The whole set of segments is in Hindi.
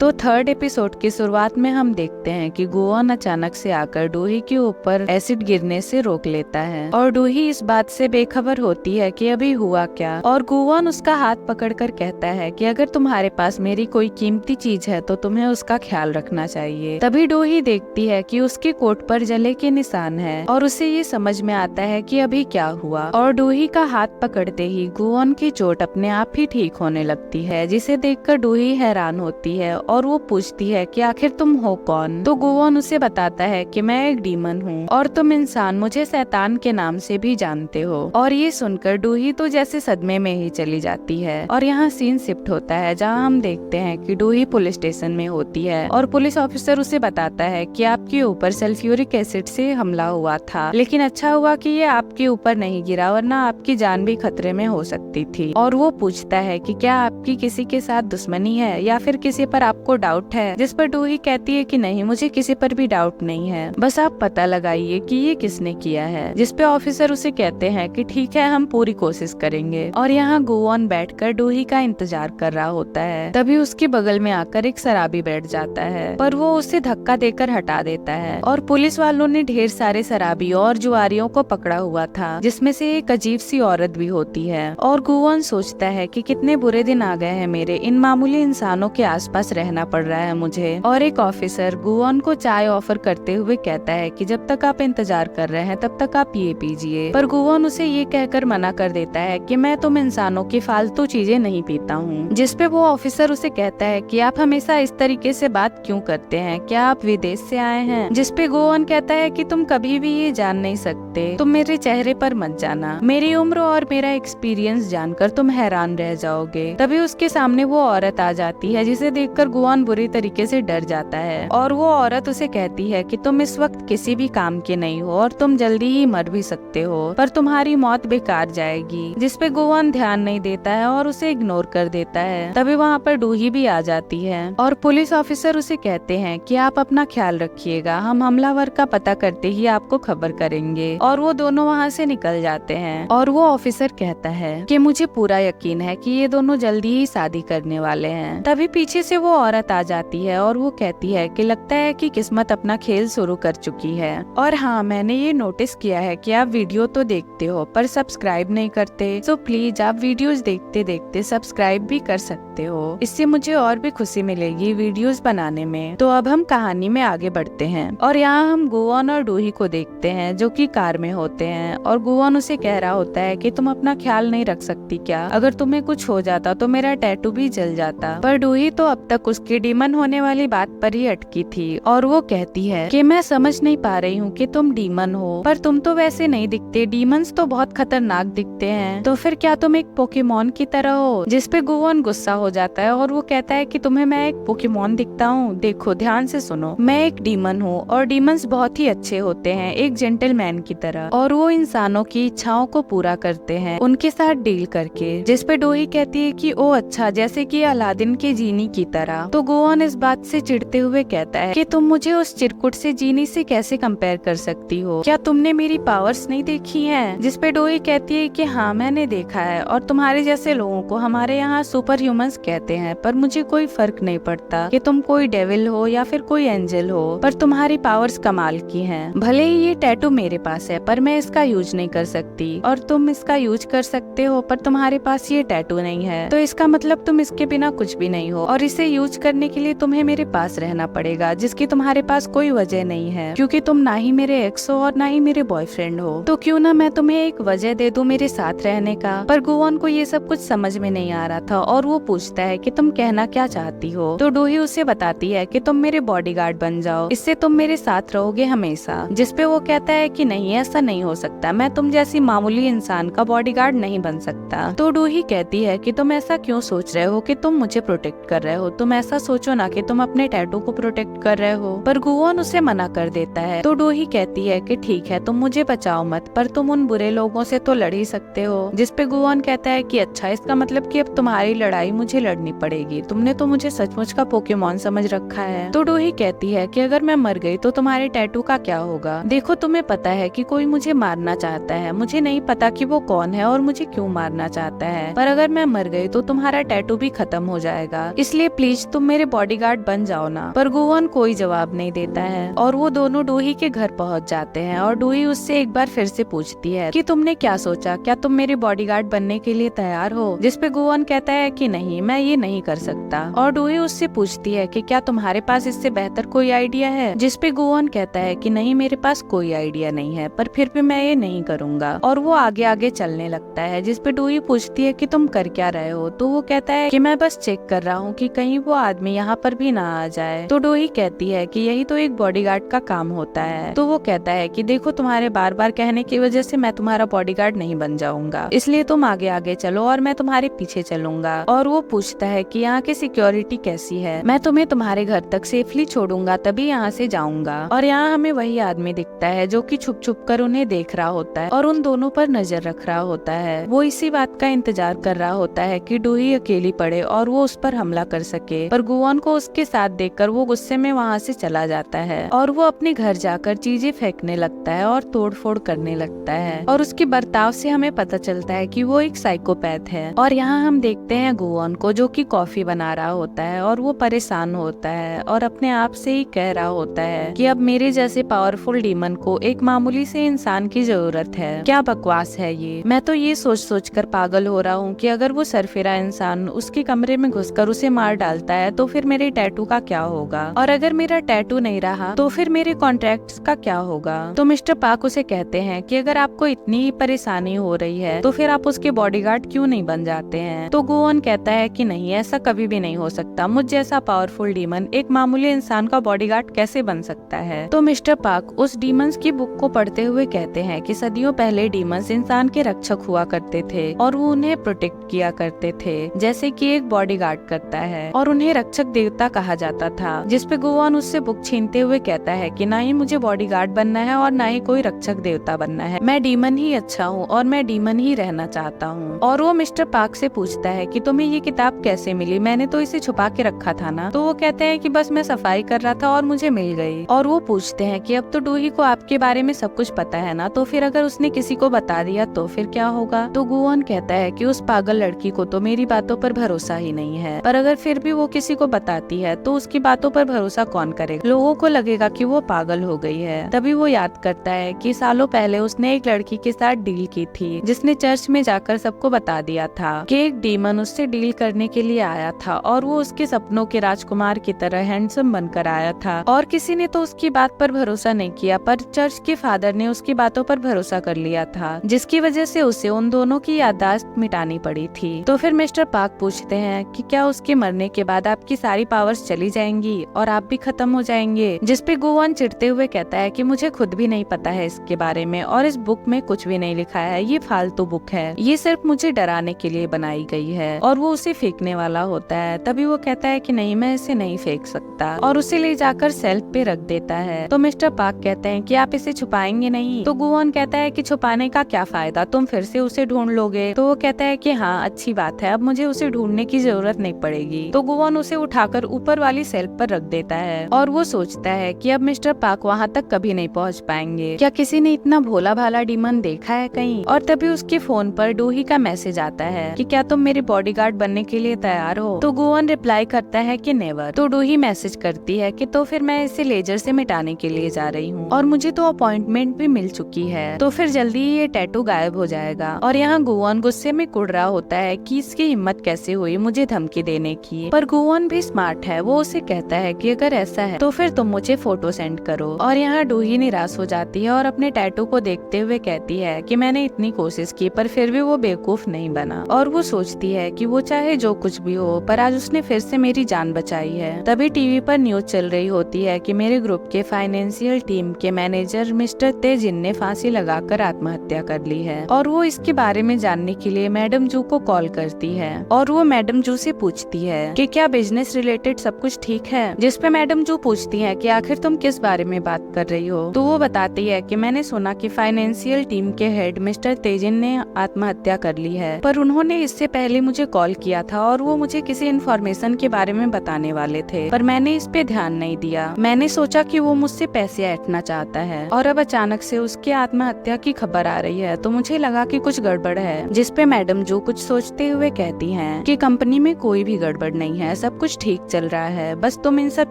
तो थर्ड एपिसोड की शुरुआत में हम देखते हैं कि गुवोन अचानक से आकर डूही के ऊपर एसिड गिरने से रोक लेता है और डूही इस बात से बेखबर होती है कि अभी हुआ क्या, और गुवोन उसका हाथ पकड़कर कहता है कि अगर तुम्हारे पास मेरी कोई कीमती चीज है तो तुम्हें उसका ख्याल रखना चाहिए। तभी डूही देखती है कि उसके कोट पर जले के निशान है और उसे ये समझ में आता है कि अभी क्या हुआ, और डूही का हाथ पकड़ते ही गुवोन की चोट अपने आप ही ठीक होने लगती है, जिसे देखकर डूही हैरान होती है और वो पूछती है कि आखिर तुम हो कौन। तो गुवोन उसे बताता है कि मैं एक डीमन हूँ और तुम इंसान मुझे शैतान के नाम से भी जानते हो। और ये सुनकर डूही तो जैसे सदमे में ही चली जाती है। और यहाँ सीन शिफ्ट होता है जहाँ हम देखते हैं कि डूही पुलिस स्टेशन में होती है और पुलिस ऑफिसर उसे बताता है कि आपके ऊपर सल्फ्यूरिक एसिड से हमला हुआ था, लेकिन अच्छा हुआ कि ये आपके ऊपर नहीं गिरा वरना आपकी जान भी खतरे में हो सकती थी। और वो पूछता है कि क्या आपकी किसी के साथ दुश्मनी है या फिर किसी पर आपको डाउट है, जिस पर डूही कहती है कि नहीं, मुझे किसी पर भी डाउट नहीं है, बस आप पता लगाइए कि ये किसने किया है। जिस पे ऑफिसर उसे कहते हैं कि ठीक है, हम पूरी कोशिश करेंगे। और यहाँ गुवोन बैठकर डूही का इंतजार कर रहा होता है। तभी उसके बगल में आकर एक शराबी बैठ जाता है, पर वो उसे धक्का देकर हटा देता है। और पुलिस वालों ने ढेर सारे शराबी और जुआरियों को पकड़ा हुआ था, जिसमें से एक अजीब सी औरत भी होती है। और गुवोन सोचता है कि कितने बुरे दिन आ गए हैं मेरे, इन मामूली इंसानों के आसपास रहना पड़ रहा है मुझे। और एक ऑफिसर गुवोन को चाय ऑफर करते हुए कहता है कि जब तक आप इंतजार कर रहे हैं तब तक आप ये पीजिए, पर गुवोन उसे ये कहकर मना कर देता है कि मैं तुम इंसानों की फालतू चीजें नहीं पीता हूँ। जिसपे वो ऑफिसर उसे कहता है कि आप हमेशा इस तरीके से बात क्यों करते हैं, क्या आप विदेश से आए हैं। जिसपे गुवोन कहता है कि तुम कभी भी ये जान नहीं सकते, तुम मेरे चेहरे पर मत जाना, मेरी उम्र और मेरा एक्सपीरियंस जानकर तुम हैरान रह जाओगे। तभी उसके सामने वो औरत आ जाती है, जिसे देखकर गुवोन बुरी तरीके से डर जाता है। और वो औरत उसे कहती है कि तुम इस वक्त किसी भी काम के नहीं हो और तुम जल्दी ही मर भी सकते हो, पर तुम्हारी मौत बेकार जाएगी। जिसपे गुवोन ध्यान नहीं देता है और उसे इग्नोर कर देता है। तभी वहाँ पर डूही भी आ जाती है और पुलिस ऑफिसर उसे कहते हैं कि आप अपना ख्याल रखिएगा, हम हमलावर का पता करते ही आपको खबर करेंगे। और वो दोनों वहाँ से निकल जाते हैं। और वो ऑफिसर कहता है कि मुझे पूरा यकीन है कि ये दोनों जल्दी ही शादी करने वाले हैं। तभी पीछे से वो औरत आ जाती है और वो कहती है कि लगता है कि किस्मत अपना खेल शुरू कर चुकी है। और हाँ, मैंने ये नोटिस किया है कि आप वीडियो तो देखते हो पर सब्सक्राइब नहीं करते, सो प्लीज आप वीडियोस देखते देखते सब्सक्राइब भी कर सकते हो, इससे मुझे और भी खुशी मिलेगी वीडियोस बनाने में। तो अब हम कहानी में आगे बढ़ते हैं और यहाँ हम गुवोन और डूही को देखते हैं जो कि कार में होते हैं। और गुवोन उसे कह रहा होता है कि तुम अपना ख्याल नहीं रख सकती क्या, अगर तुम्हें कुछ हो जाता तो मेरा टैटू भी जल जाता। पर डूही तो अब तक उसकी डीमन होने वाली बात पर ही अटकी थी और वो कहती है कि मैं समझ नहीं पा रही हूँ कि तुम डीमन हो, पर तुम तो वैसे नहीं दिखते, डीमंस तो बहुत खतरनाक दिखते हैं, तो फिर क्या तुम एक पोकेमॉन की तरह हो। जिसपे गुवोन गुस्सा हो जाता है और वो कहता है कि तुम्हें मैं एक पोकेमॉन दिखता हूँ, देखो ध्यान से सुनो, मैं एक डीमन हूँ और डीमंस बहुत ही अच्छे होते हैं, एक जेंटलमैन की तरह, और वो इंसानों की इच्छाओं को पूरा करते हैं उनके साथ डील करके। जिसपे डूही कहती है कि ओ अच्छा, जैसे कि अलादीन के जीनी की तरह। तो गुवोन इस बात से चिढ़ते हुए कहता है कि तुम मुझे उस चिरकुट से जीनी से कैसे कंपेयर कर सकती हो, क्या तुमने मेरी पावर्स नहीं देखी हैं। जिसपे डूही कहती है कि हाँ मैंने देखा है और तुम्हारे जैसे लोगों को हमारे यहाँ सुपर ह्यूमंस कहते हैं, पर मुझे कोई फर्क नहीं पड़ता कि तुम कोई डेविल हो या फिर कोई एंजल हो, पर तुम्हारी पावर्स कमाल की हैं। भले ही ये टैटू मेरे पास है पर मैं इसका यूज नहीं कर सकती और तुम इसका यूज कर सकते हो पर तुम्हारे पास ये टैटू नहीं है, तो इसका मतलब तुम इसके बिना कुछ भी नहीं हो और इसे यूज करने के लिए तुम्हें मेरे पास रहना पड़ेगा, जिसकी तुम्हारे पास कोई वजह नहीं है, क्योंकि तुम ना ही मेरे एक्स हो और ना ही मेरे बॉयफ्रेंड हो। तो क्यों ना मैं तुम्हें एक वजह दे दूं मेरे साथ रहने का। पर गुवोन को ये सब कुछ समझ में नहीं आ रहा था और वो पूछता है कि तुम कहना क्या चाहती हो। तो डूही उसे बताती है कि तुम मेरे बॉडीगार्ड बन जाओ, इससे तुम मेरे साथ रहोगे हमेशा। जिसपे वो कहता है कि नहीं, ऐसा नहीं हो सकता, मैं तुम जैसी मामूली इंसान का बॉडीगार्ड नहीं बन सकता। तो डूही कहती है कि तुम ऐसा क्यों सोच रहे हो कि तुम मुझे प्रोटेक्ट कर रहे हो, तुम ऐसा सोचो ना कि तुम अपने टैटू को प्रोटेक्ट कर रहे हो। पर गुवोन उसे मना कर देता है। तो डूही कहती है कि ठीक है, तुम मुझे बचाओ मत, पर तुम उन बुरे लोगों से तो लड़ ही सकते हो। जिसपे गुवोन कहता है कि अच्छा, इसका मतलब कि अब तुम्हारी लड़ाई मुझे लड़नी पड़ेगी, तुमने तो मुझे सचमुच का पोकेमॉन समझ रखा है। तो डूही कहती है कि अगर मैं मर गई तो तुम्हारे टैटू का क्या होगा। देखो तुम्हें पता है कि कोई मुझे मारना चाहता है, मुझे नहीं पता कि वो कौन है और मुझे क्यों मारना चाहता है, पर अगर मैं मर गई तो तुम्हारा टैटू भी खत्म हो जाएगा, इसलिए प्लीज तुम मेरे बॉडीगार्ड बन जाओ ना। पर गुवन कोई जवाब नहीं देता है और वो दोनों डूही के घर पहुंच जाते हैं और डूही उससे एक बार फिर से पूछती है कि तुमने क्या सोचा, क्या तुम मेरे बॉडीगार्ड बनने के लिए तैयार हो? जिसपे गुवन कहता है कि नहीं, मैं ये नहीं कर सकता। और डूही उससे पूछती है कि क्या तुम्हारे पास इससे बेहतर कोई आइडिया है? जिसपे गुवन कहता है कि नहीं, मेरे पास कोई आइडिया नहीं है, पर फिर भी मैं ये नहीं करूंगा। और वो आगे आगे चलने लगता है। जिसपे डूही पूछती है कि तुम कर क्या रहे हो? तो वो कहता है कि मैं बस चेक कर रहा हूँ कि कहीं वो आदमी यहाँ पर भी ना आ जाए। तो डूही कहती है कि यही तो एक बॉडीगार्ड का काम होता है। तो वो कहता है कि देखो, तुम्हारे बार बार कहने की वजह से मैं तुम्हारा बॉडीगार्ड नहीं बन जाऊंगा, इसलिए तुम आगे आगे चलो और मैं तुम्हारे पीछे चलूंगा। और वो पूछता है कि यहाँ की सिक्योरिटी कैसी है? मैं तुम्हें तुम्हारे घर तक सेफली छोड़ूंगा, तभी यहाँ से जाऊंगा। और यहाँ हमें वही आदमी दिखता है जो कि छुप छुप कर उन्हें देख रहा होता है और उन दोनों पर नजर रख रहा होता है। वो इसी बात का इंतजार कर रहा होता है कि डूही अकेली पड़े और वो उस पर हमला कर सके। पर गुवन को उसके साथ देखकर वो गुस्से में वहाँ से चला जाता है और वो अपने घर जाकर चीजें फेंकने लगता है और तोड़फोड़ करने लगता है। और उसके बर्ताव से हमें पता चलता है कि वो एक साइकोपैथ है। और यहाँ हम देखते हैं गुवन को जो कि कॉफी बना रहा होता है और वो परेशान होता है और अपने आप से ही कह रहा होता है कि अब मेरे जैसे पावरफुल डीमन को एक मामूली से इंसान की जरूरत है। क्या बकवास है ये। मैं तो ये सोच सोच कर पागल हो रहा हूँ कि अगर वो सरफिरा इंसान उसके कमरे में घुसकर उसे मार डालता है तो फिर मेरे टैटू का क्या होगा, और अगर मेरा टैटू नहीं रहा तो फिर मेरे कॉन्ट्रैक्ट्स का क्या होगा। तो मिस्टर पार्क उसे कहते हैं कि अगर आपको इतनी ही परेशानी हो रही है तो फिर आप उसके बॉडीगार्ड क्यों नहीं बन जाते हैं। तो गुवन कहता है कि नहीं, ऐसा कभी भी नहीं हो सकता। मुझ जैसा पावरफुल डीमन एक मामूली इंसान का बॉडीगार्ड कैसे बन सकता है। तो मिस्टर पार्क उस डीमंस की बुक को पढ़ते हुए कहते हैं कि सदियों पहले डीमंस इंसान के रक्षक हुआ करते थे और वो उन्हें प्रोटेक्ट किया करते थे जैसे कि एक बॉडीगार्ड करता है, और उन्हें रक्षक देवता कहा जाता था। जिसपे गुवन उससे बुक छीनते हुए कहता है कि ना ही मुझे बॉडीगार्ड बनना है और ना ही कोई रक्षक देवता बनना है, मैं डीमन ही अच्छा हूँ और मैं डीमन ही रहना चाहता हूँ। और वो मिस्टर पार्क से पूछता है कि तुम्हें ये किताब कैसे मिली, मैंने तो इसे छुपा के रखा था ना। तो वो कहते हैं कि बस मैं सफाई कर रहा था और मुझे मिल गई। और वो पूछते हैं कि अब तो डूही को आपके बारे में सब कुछ पता है ना, तो फिर अगर उसने किसी को बता दिया तो फिर क्या होगा। तो गुवन कहता है कि उस पागल लड़की को तो मेरी बातों पर भरोसा ही नहीं है, पर अगर फिर भी वो किसी को बताती है तो उसकी बातों पर भरोसा कौन करेगा, लोगों को लगेगा कि वो पागल हो गई है। तभी वो याद करता है कि सालों पहले उसने एक लड़की के साथ डील की थी जिसने चर्च में जाकर सबको बता दिया था कि एक डीमन उससे डील करने के लिए आया था और वो उसके सपनों के राजकुमार की तरह हैंडसम बनकर आया था। और किसी ने तो उसकी बात पर भरोसा नहीं किया, पर चर्च के फादर ने उसकी बातों पर भरोसा कर लिया था, जिसकी वजह से उसे उन दोनों की याददाश्त मिटानी पड़ी थी। तो फिर मिस्टर पार्क पूछते हैं कि क्या उसके मरने के बाद आपकी सारी पावर्स चली जाएंगी और आप भी खत्म हो जाएंगे। जिसपे गुवन चिढ़ते हुए कहता है कि मुझे खुद भी नहीं पता है इसके बारे में और इस बुक में कुछ भी नहीं लिखा है, ये फालतू बुक है, ये सिर्फ मुझे डराने के लिए बनाई गई है। और वो उसे फेंकने वाला होता है। तभी वो कहता है कि नहीं, मैं इसे नहीं फेंक सकता, और उसे ले जाकर शेल्फ पे रख देता है। तो मिस्टर पार्क कहते हैं कि आप इसे छुपाएंगे नहीं। तो गुवन कहता है कि छुपाने का क्या फायदा, तुम फिर से उसे ढूंढ लोगे। तो वो कहता है कि हाँ, अच्छी बात है, अब मुझे उसे ढूंढने की जरूरत नहीं पड़ेगी। तो गुवन उसे उठाकर ऊपर वाली शेल्फ पर रख देता है और वो सोचता है कि अब मिस्टर पार्क वहाँ तक कभी नहीं पहुँच पाएंगे। क्या किसी ने इतना भोला भाला डीमन देखा है कहीं। और तभी उसके फोन पर डूही का मैसेज आता है कि क्या तुम मेरे बॉडीगार्ड बनने के लिए तैयार हो। तो गुवन रिप्लाई करता है कि नेवर। तो डूही मैसेज करती है कि तो फिर मैं इसे लेजर से मिटाने के लिए जा रही हूँ और मुझे तो अपॉइंटमेंट भी मिल चुकी है, तो फिर जल्दी ही ये टैटू गायब हो जाएगा। और यहाँ गुवन गुस्से में कुड़ रहा होता है कि इसकी हिम्मत कैसे हुई मुझे धमकी देने की। पर गुवन भी स्मार्ट है, वो उसे कहता है कि अगर ऐसा है तो फिर तुम मुझे फोटो सेंड करो। और यहाँ डूही निराश हो जाती है और अपने टैटू को देखते हुए कहती है कि मैंने इतनी कोशिश की पर फिर भी वो बेवकूफ नहीं बना। और वो सोचती है कि वो चाहे जो कुछ भी हो, पर आज उसने फिर से मेरी जान बचाई है। तभी टीवी पर न्यूज चल रही होती है कि मेरे ग्रुप के फाइनेंशियल टीम के मैनेजर मिस्टर तेजिन ने फांसी लगाकर आत्महत्या कर ली है। और वो इसके बारे में जानने के लिए मैडम जू को कॉल करती है और वो मैडम जू से पूछती है कि क्या बिजनेस रिलेटेड सब कुछ ठीक है। जिसपे मैडम जू पूछती है कि आखिर तुम किस बारे में बात कर रही हो। तो वो बताती है कि मैंने सुना कि फाइनेंशियल टीम के हेड मिस्टर तेजिन ने आत्महत्या कर ली है, पर उन्होंने इससे पहले मुझे कॉल किया था और वो मुझे किसी इन्फॉर्मेशन के बारे में बताने वाले थे, पर मैंने इस पे ध्यान नहीं दिया। मैंने सोचा कि वो मुझसे पैसे ऐंठना चाहता है और अब अचानक से उसके आत्महत्या की खबर आ रही है तो मुझे लगा कि कुछ गड़बड़ है। जिसपे मैडम जो कुछ सोचते हुए कहती हैं कि कंपनी में कोई भी गड़बड़ नहीं है, हैं, सब कुछ ठीक चल रहा है, बस तुम इन सब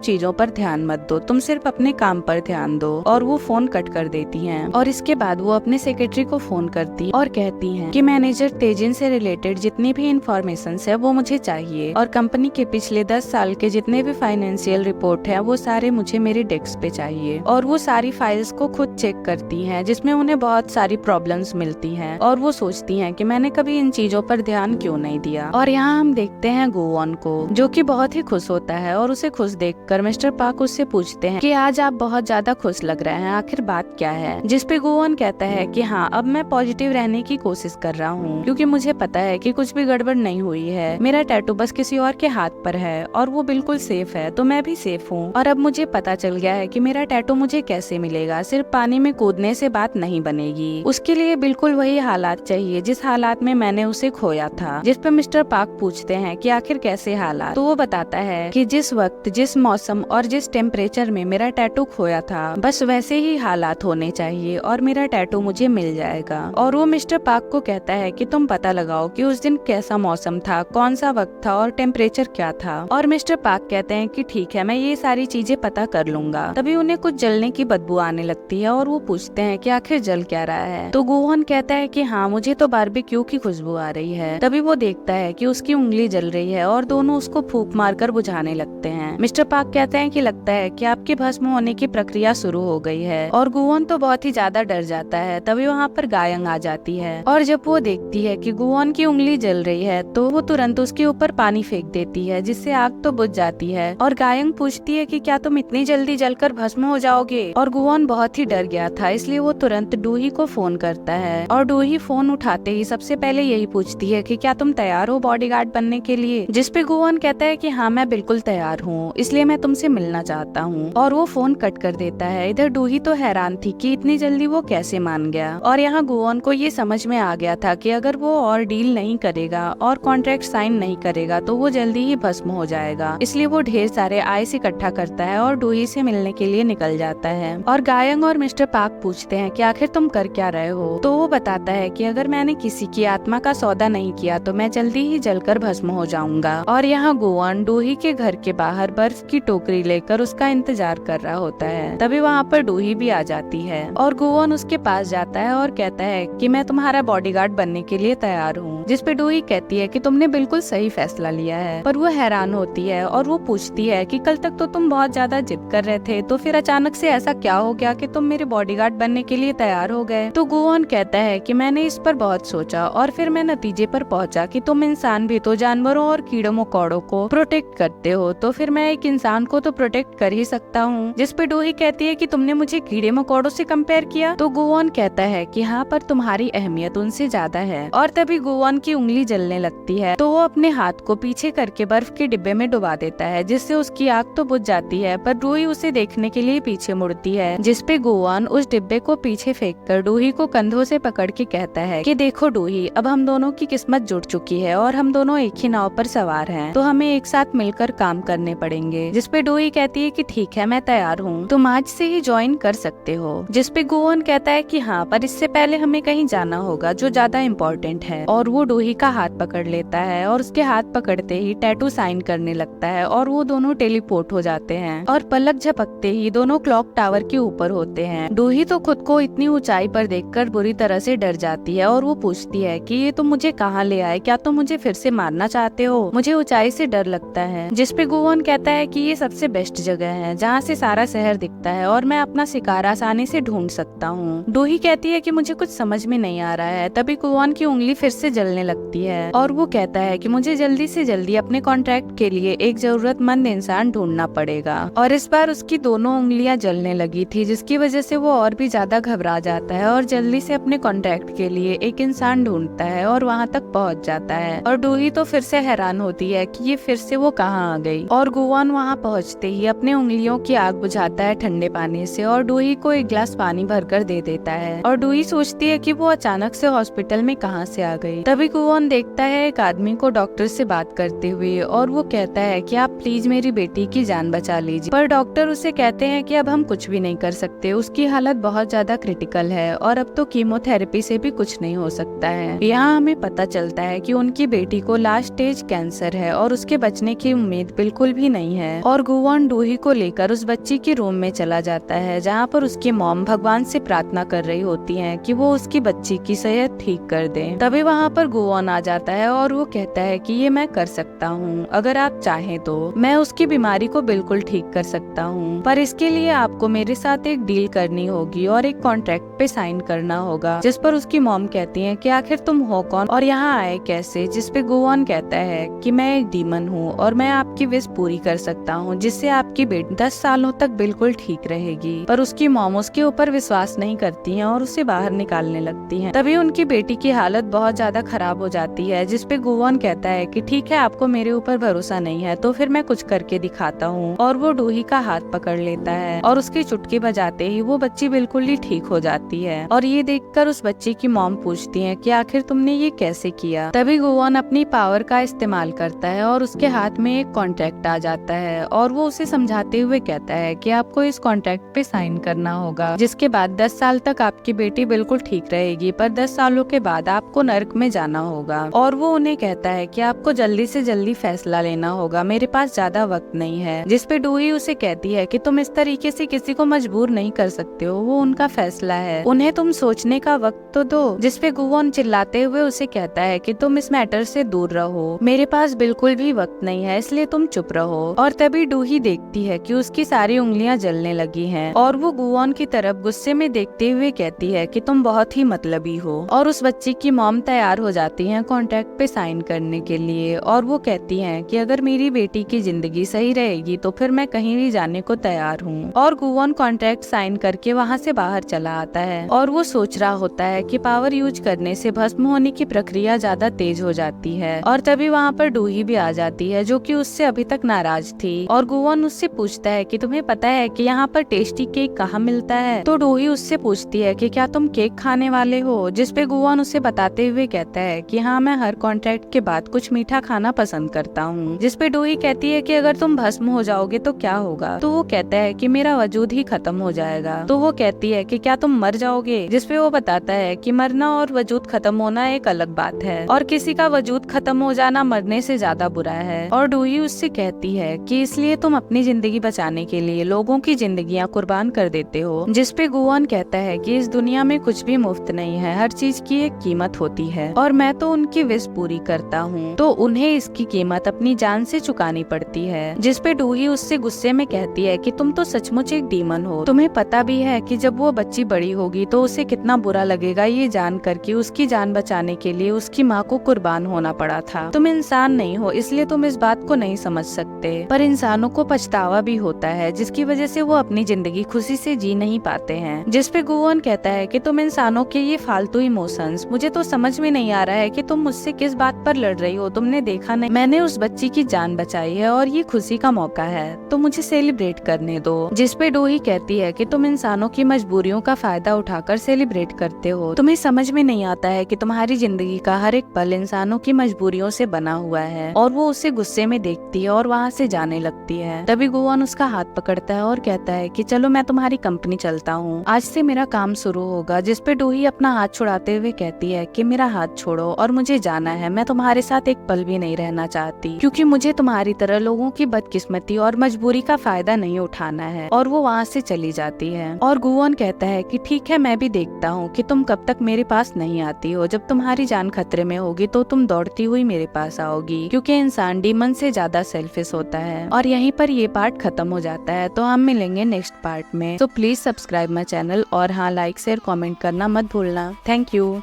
चीजों पर ध्यान मत दो, तुम सिर्फ अपने काम पर ध्यान दो। और वो फोन कट कर देती हैं। और इसके बाद वो अपने सेक्रेटरी को फोन करती और कहती हैं कि मैनेजर तेजिन से रिलेटेड जितनी भी इंफॉर्मेशन है वो मुझे चाहिए, और कंपनी के पिछले 10 साल के जितने भी फाइनेंशियल रिपोर्ट है वो सारे मुझे मेरे डेस्क पे चाहिए। और वो सारी फाइल्स को खुद चेक करती हैं, जिसमें उन्हें बहुत सारी प्रॉब्लम्स मिलती हैं, और वो सोचती हैं कि मैंने कभी इन चीजों पर ध्यान क्यों नहीं दिया। और यहाँ हम देखते हैं गोवन को, जो कि बहुत ही खुश होता है, और उसे खुश देखकर मिस्टर पार्क उससे पूछते हैं कि आज आप बहुत ज्यादा खुश लग रहे हैं, आखिर बात क्या है। जिसपे गोवन कहता है कि हाँ, अब मैं पॉजिटिव रहने की कोशिश कर रहा हूँ, क्योंकि मुझे पता है कि कुछ भी गड़बड़ नहीं हुई है, मेरा टैटू बस किसी और के हाथ पर है और वो बिल्कुल सेफ है, तो मैं भी सेफ हूँ। और अब मुझे पता चल गया है कि मेरा टैटू मुझे कैसे मिलेगा, सिर्फ पानी में कूदने से बात नहीं बनेगी, उसके लिए बिल्कुल वही हालात चाहिए जिस हालात में मैंने उसे खोया था। जिस पे मिस्टर पार्क पूछते हैं कि आखिर कैसे हालात, तो वो बताता है कि जिस वक्त, जिस मौसम और जिस टेम्परेचर में मेरा टैटू खोया था, बस वैसे ही हालात होने चाहिए और मेरा टैटू मुझे मिल जाएगा। और वो मिस्टर पार्क को कहता है कि तुम पता लगाओ कि उस दिन कैसा मौसम था, कौन सा वक्त था और टेम्परेचर क्या था। और मिस्टर पार्क कहते हैं कि ठीक है, मैं ये सारी चीजें पता कर लूंगा। तभी उन्हें कुछ जलने की बदबू आने लगती है और वो पूछते हैं कि आखिर जल क्या रहा है। तो गोवन कहता है कि हाँ, मुझे तो बारबेक्यू की खुशबू आ रही है। तभी वो देखता है कि उसकी उंगली जल रही है और दोनों उसको फूंक मारकर बुझाने लगते हैं। मिस्टर पार्क कहते हैं कि लगता है कि आपके भस्म होने की प्रक्रिया शुरू हो गई है। और गोवन तो बहुत ही ज्यादा डर जाता है। तभी वहाँ पर गायंग आ जाती है और जब वो देखती है कि गोवन की उंगली जल रही है तो वो तुरंत उसके ऊपर पानी फेंक देती है, जिससे आग तो बुझ जाती है। और गायंग पूछती है कि क्या तुम इतनी जल्दी जलकर भस्म हो जाओगे। और गोवन बहुत ही डर गया था, इसलिए वो तुरंत डूही को फोन करता है। और डूही फोन उठाते ही सबसे पहले यही पूछती है कि क्या तुम तैयार हो बॉडीगार्ड बनने के लिए। जिसपे गोवन कहता है कि हाँ, मैं बिल्कुल तैयार हूँ, इसलिए मैं तुमसे मिलना चाहता हूँ। और वो फोन कट कर देता है। इधर डूही तो हैरान थी कि इतनी जल्दी वो कैसे मान गया। और यहाँ गोवन को ये समझ में आ गया था कि अगर वो और डील नहीं करेगा और कॉन्ट्रैक्ट साइन नहीं करेगा तो वो जल्दी ही भस्म हो जाएगा। इसलिए वो ढेर सारे आइस इकट्ठा करता है और डूही से मिलने के लिए निकल जाता है। और गायंग और मिस्टर पार्क पूछते हैं कि आखिर तुम कर क्या रहे हो। तो वो बताता है कि अगर मैंने किसी की आत्मा का सौदा नहीं किया तो मैं जल्दी ही जलकर भस्म हो जाऊंगा। और यहाँ गोवन डूही के घर के बाहर बर्फ की टोकरी लेकर उसका इंतजार कर रहा होता है। तभी वहाँ पर डूही भी आ जाती है और गोवन उसके पास जाता है और कहता है कि मैं तुम्हारा बॉडीगार्ड बनने के लिए तैयार हूँ। जिसपे डूही कहती है कि तुमने बिल्कुल सही फैसला लिया है। पर वो हैरान होती है और वो पूछती है कि कल तक तो तुम बहुत ज्यादा जिद कर रहे थे, तो फिर अचानक से ऐसा क्या हो गया कि तुम मेरे बॉडीगार्ड बनने के लिए तैयार हो गए। तो गोवन कहता है कि मैंने इस पर बहुत सोचा और फिर मैं नतीजे पर पहुंचा कि तुम इंसान भी तो जानवरों और कीड़ों मकोड़ों को प्रोटेक्ट करते हो, तो फिर मैं एक इंसान को तो प्रोटेक्ट कर ही सकता हूँ। जिसपे डूही कहती है कि तुमने मुझे कीड़े मकोड़ों से कंपेयर किया। तो गोवन कहता है कि हाँ, पर तुम्हारी अहमियत उनसे ज्यादा है। और तभी गोवन की उंगली जलने लगती है तो वो अपने हाथ को पीछे करके बर्फ के डिब्बे में डुबा देता है, जिससे उसकी आग तो बुझ जाती है। पर डूही उसे देखने के लिए पीछे मुड़ती है। जिसपे गोवन उस डिब्बे को पीछे फेंककर डूही को कंधों से पकड़ के कहता है कि देखो डूही, अब हम दोनों की किस्मत जुड़ चुकी है और हम दोनों एक ही नाव पर सवार हैं, तो हमें एक साथ मिलकर काम करने पड़ेंगे। जिसपे डूही कहती है कि ठीक है, मैं तैयार हूँ, तुम आज से ही ज्वाइन कर सकते हो। जिसपे गोवन कहता है कि हाँ, पर इससे पहले हमें कहीं जाना होगा जो ज्यादा इम्पोर्टेंट है। और वो डूही का हाथ पकड़ लेता है और उसके हाथ पकड़ते ही टैटू साइन करने लगता है और वो दोनों टेलीपोर्ट हो जाते हैं और पलक झपकते ही दोनों क्लॉक टावर के ऊपर होते हैं। डूही तो खुद को इतनी ऊंचाई पर देखकर बुरी तरह से डर जाती है और वो पूछती है कि ये तुम मुझे कहाँ ले आए, क्या तुम मुझे फिर से मारना चाहते हो, मुझे ऊंचाई से डर लगता है। जिसपे गोवन कहता है कि ये सबसे बेस्ट जगह है जहाँ से सारा शहर दिखता है और मैं अपना शिकार आसानी से ढूंढ सकता हूँ। डूही कहती है कि मुझे कुछ समझ में नहीं आ रहा है। तभी गोवन की उंगली फिर से जलने लगती है और वो कहता है कि मुझे जल्दी से जल्दी अपने कॉन्ट्रैक्ट के लिए एक जरूरतमंद इंसान ढूंढना पड़ेगा। और इस बार उसकी दोनों उंगलियां जलने लगी थी, जिसकी वजह से वो और भी ज्यादा घबरा जाता है और जल्दी से अपने कॉन्ट्रैक्ट के लिए एक इंसान ढूंढता है और वहाँ तक पहुँच जाता है। और डूही तो फिर से हैरान होती है कि ये फिर से वो कहाँ आ गई। और गोवन वहाँ पहुँचते ही अपने उंगलियों की आग बुझाता है ठंडे पानी से और डूही को एक गिलास पानी भरकर दे देता है। और डूही सोचती है कि वो अचानक से हॉस्पिटल में कहाँ से आ गई। तभी गोवन देखता है एक आदमी को डॉक्टर से बात करते हुए और वो कहता है कि आप प्लीज मेरी बेटी की जान बचा लीजिए। पर डॉक्टर उसे कहते हैं कि अब हम कुछ भी नहीं कर सकते, उसकी हालत बहुत ज्यादा क्रिटिकल है और अब तो कीमोथेरेपी से भी कुछ नहीं हो सकता है। यहाँ हमें पता चलता है कि उनकी बेटी को लास्ट स्टेज कैंसर है और उसके उसके बचने की उम्मीद बिल्कुल भी नहीं है। और गुवॉन डूही को लेकर उस बच्ची के रूम में चला जाता है, जहाँ पर उसकी मॉम भगवान से प्रार्थना कर रही होती है कि वो उसकी बच्ची की सेहत ठीक कर दे। तभी वहाँ पर गुवॉन आ जाता है और वो कहता है कि ये मैं कर सकता हूँ, अगर आप चाहें तो मैं उसकी बीमारी को बिल्कुल ठीक कर सकता हूँ, पर इसके लिए आपको मेरे साथ एक डील करनी होगी और एक कॉन्ट्रैक्ट पे साइन करना होगा। जिस पर उसकी मॉम कहती है कि आखिर तुम हो कौन और यहाँ आए कैसे। जिस पे गुवॉन कहता है कि मैं एक डीमन हूँ और मैं आपकी विश पूरी कर सकता हूँ, जिससे आपकी बेटी 10 सालों तक बिल्कुल ठीक रहेगी। पर उसकी मॉम उसके ऊपर विश्वास नहीं करती है और उसे बाहर निकालने लगती है। तभी उनकी बेटी की हालत बहुत ज्यादा खराब हो जाती है, जिस पे गुवॉन कहता है कि ठीक है, आपको मेरे ऊपर भरोसा नहीं है तो फिर मैं कुछ करके दिखाता हूँ। और वो डूही का हाथ पकड़ लेता है और उसकी चुटकी बजाते ही वो बच्ची बिल्कुल ही ठीक हो जाती है। और ये देखकर उस बच्ची की मॉम पूछती है कि आखिर तुमने ये कैसे किया। तभी गुवॉन अपनी पावर का इस्तेमाल करता है और उसके हाथ में एक कॉन्ट्रैक्ट आ जाता है और वो उसे समझाते हुए कहता है कि आपको इस कॉन्ट्रैक्ट पे साइन करना होगा, जिसके बाद 10 साल तक आपकी बेटी बिल्कुल ठीक रहेगी, पर 10 सालों के बाद आपको नर्क में जाना होगा। और वो उन्हें कहता है कि आपको जल्दी से जल्दी फैसला लेना होगा, मेरे पास ज्यादा वक्त नहीं है। जिस पे डूही उसे कहती है कि तुम इस तरीके से किसी को मजबूर नहीं कर सकते हो, वो उनका फैसला है, उन्हें तुम सोचने का वक्त तो दो। जिस पे गुवॉन चिल्लाते हुए उसे कहता है कि तुम इस मैटर से दूर रहो, मेरे पास बिल्कुल भी वक्त नहीं है, इसलिए तुम चुप रहो। और तभी डूही देखती है कि उसकी सारी उंगलियां जलने लगी हैं और वो गुवॉन की तरफ गुस्से में देखते हुए कहती है कि तुम बहुत ही मतलबी हो। और उस बच्ची की मॉम तैयार हो जाती है कॉन्ट्रैक्ट पे साइन करने के लिए और वो कहती है कि अगर मेरी बेटी की जिंदगी सही रहेगी तो फिर मैं कहीं भी जाने को तैयार हूँ। और गुवॉन कॉन्ट्रैक्ट साइन करके वहाँ से बाहर चला आता है और वो सोच रहा होता है कि पावर यूज करने से भस्म होने की प्रक्रिया ज्यादा तेज हो जाती है। और तभी वहाँ पर डूही भी आ जाती है, जो कि उससे अभी तक नाराज थी। और गुवॉन उससे पूछता है कि तुम्हें पता है कि यहाँ पर टेस्टी केक कहाँ मिलता है। तो डूही उससे पूछती है कि क्या तुम केक खाने वाले हो। जिस पे गुवॉन उसे बताते हुए कहता है कि हाँ, मैं हर कॉन्ट्रैक्ट के बाद कुछ मीठा खाना पसंद करता हूँ। जिस पे डूही कहती है कि अगर तुम भस्म हो जाओगे तो क्या होगा। तो वो कहता है कि मेरा वजूद ही खत्म हो जाएगा। तो वो कहती है कि क्या तुम मर जाओगे। जिस पे वो बताता है कि मरना और वजूद खत्म होना एक अलग बात है और किसी का वजूद खत्म हो जाना मरने से ज्यादा बुरा है। और डूही उससे कहती है कि इसलिए तुम अपनी जिंदगी बचाने के लिए लोगों की जिंदगियां कुर्बान कर देते हो। जिस पे गुवॉन कहता है कि इस दुनिया में कुछ भी मुफ्त नहीं है, हर चीज की एक कीमत होती है और मैं तो उनकी विश पूरी करता हूँ, तो उन्हें इसकी कीमत अपनी जान से चुकानी पड़ती है। जिस पे डूही उससे गुस्से में कहती है कि तुम तो सचमुच एक डीमन हो, तुम्हें पता भी है कि जब वो बच्ची बड़ी होगी तो उसे कितना बुरा लगेगा ये जान कर कि उसकी जान बचाने के लिए उसकी माँ को कुर्बान होना पड़ा था। तुम इंसान नहीं हो, इसलिए तुम इस बात को नहीं समझ सकते, पर इंसानों को पछतावा भी होता है जिसकी वजह से वो अपनी जिंदगी खुशी से जी नहीं पाते हैं। जिस पे गुवॉन कहता है कि तुम इंसानों के ये फालतू इमोशंस, मुझे तो समझ में नहीं आ रहा है कि तुम मुझसे किस बात पर लड़ रही हो। तुमने देखा नहीं, मैंने उस बच्ची की जान बचाई है और ये खुशी का मौका है, तो मुझे सेलिब्रेट करने दो। जिस पे डूही कहती है कि तुम इंसानों की मजबूरियों का फायदा उठाकर सेलिब्रेट करते हो, तुम्हें समझ में नहीं आता है कि तुम्हारी जिंदगी का हर एक पल इंसानों की मजबूरियों से बना हुआ है। और वो उसे गुस्से में देखती है और वहाँ से जाने लगती है। तभी गुवॉन उसका हाथ पकड़ता है और कहता है कि चलो मैं तुम्हारी कंपनी चलता हूँ, आज से मेरा काम शुरू होगा। जिस पे डूही अपना हाथ छुड़ाते हुए कहती है कि मेरा हाथ छोड़ो और मुझे जाना है, मैं तुम्हारे साथ एक पल भी नहीं रहना चाहती, क्योंकि मुझे तुम्हारी तरह लोगों की बदकिस्मती और मजबूरी का फायदा नहीं उठाना है। और वो वहाँ से चली जाती है। और गुवॉन कहता है कि ठीक है, मैं भी देखता हूँ कि तुम कब तक मेरे पास नहीं आती हो। जब तुम्हारी जान खतरे में होगी तो तुम दौड़ती हुई मेरे पास आओगी, क्योंकि इंसान डीमन से ज्यादा सेल्फिश होता है। और यहीं पर ये पार्ट खत्म हो जाता है, तो हम मिलेंगे नेक्स्ट पार्ट में। तो प्लीज सब्सक्राइब माई चैनल और हाँ, लाइक शेयर कमेंट करना मत भूलना। Thank you.